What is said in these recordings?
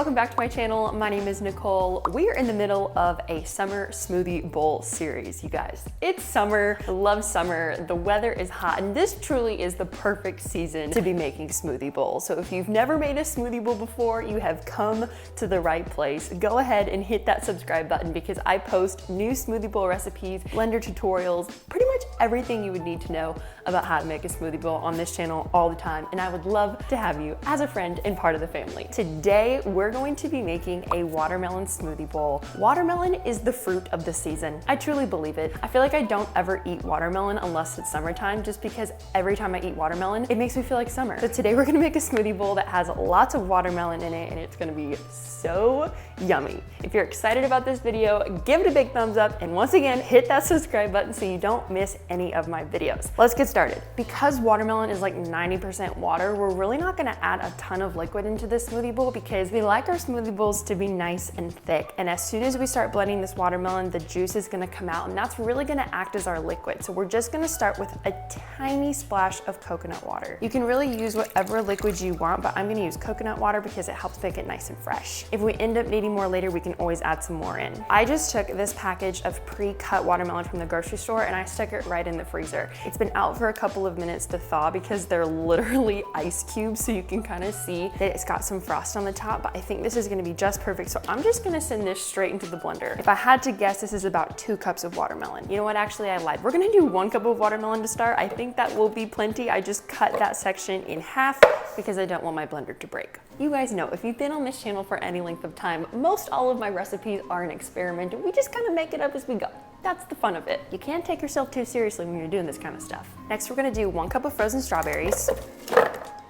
welcome back to my channel. My name is Nicole. We are in the middle of a summer smoothie bowl series, you guys. It's summer, I love summer, the weather is hot, and this truly is the perfect season to be making smoothie bowls. So if you've never made a smoothie bowl before, you have come to the right place. Go ahead and hit that subscribe button because I post new smoothie bowl recipes, blender tutorials, pretty much everything you would need to know about how to make a smoothie bowl on this channel all the time, and I would love to have you as a friend and part of the family. Today, we're going to be making a watermelon smoothie bowl. Watermelon is the fruit of the season. I truly believe it. I feel like I don't ever eat watermelon unless it's summertime, just because every time I eat watermelon, it makes me feel like summer. So today we're gonna make a smoothie bowl that has lots of watermelon in it, and it's gonna be so yummy. If you're excited about this video, give it a big thumbs up, and once again, hit that subscribe button so you don't miss any of my videos. Let's get started. Because watermelon is like 90% water, we're really not gonna add a ton of liquid into this smoothie bowl because we like our smoothie bowls to be nice and thick. And as soon as we start blending this watermelon, the juice is gonna come out, and that's really gonna act as our liquid. So we're just gonna start with a tiny splash of coconut water. You can really use whatever liquid you want, but I'm gonna use coconut water because it helps make it nice and fresh. If we end up needing more later, we can always add some more in. I just took this package of pre-cut watermelon from the grocery store and I stuck it right in the freezer. It's been out for a couple of minutes to thaw because they're literally ice cubes, so you can kind of see that it's got some frost on the top, but I think this is gonna be just perfect. So I'm just gonna send this straight into the blender. If I had to guess, this is about 2 cups of watermelon. You know what, actually I lied. We're gonna do 1 cup of watermelon to start. I think that will be plenty. I just cut that section in half because I don't want my blender to break. You guys know, if you've been on this channel for any length of time, most all of my recipes are an experiment, and we just kind of make it up as we go. That's the fun of it. You can't take yourself too seriously when you're doing this kind of stuff. Next, we're gonna do 1 cup of frozen strawberries,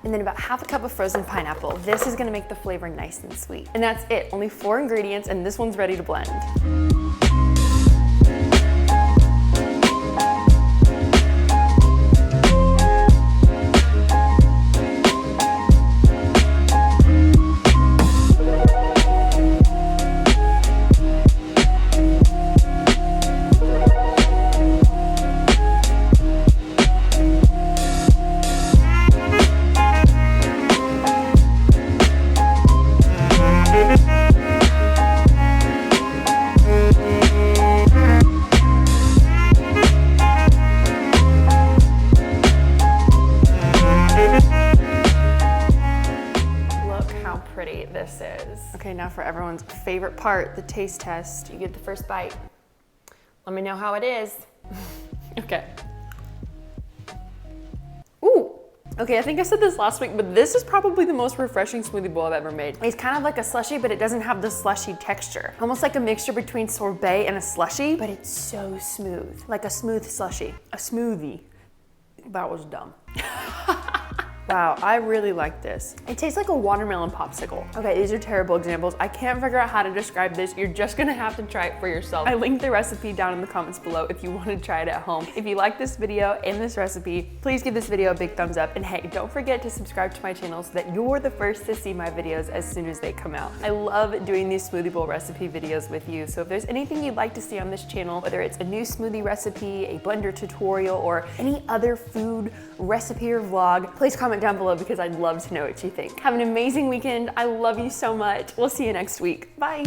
and then about ½ cup of frozen pineapple. This is gonna make the flavor nice and sweet. And that's it, only 4 ingredients, and this one's ready to blend. This is. Okay, now for everyone's favorite part, the taste test. You get the first bite. Let me know how it is. Okay. Ooh. Okay, I think I said this last week, but this is probably the most refreshing smoothie bowl I've ever made. It's kind of like a slushie, but it doesn't have the slushy texture. Almost like a mixture between sorbet and a slushie, but it's so smooth. Like a smooth slushie. A smoothie. That was dumb. Wow, I really like this. It tastes like a watermelon popsicle. Okay, these are terrible examples. I can't figure out how to describe this. You're just gonna have to try it for yourself. I linked the recipe down in the comments below if you want to try it at home. If you like this video and this recipe, please give this video a big thumbs up. And hey, don't forget to subscribe to my channel so that you're the first to see my videos as soon as they come out. I love doing these smoothie bowl recipe videos with you. So if there's anything you'd like to see on this channel, whether it's a new smoothie recipe, a blender tutorial, or any other food recipe or vlog, please comment down below because I'd love to know what you think. Have an amazing weekend. I love you so much. We'll see you next week. Bye.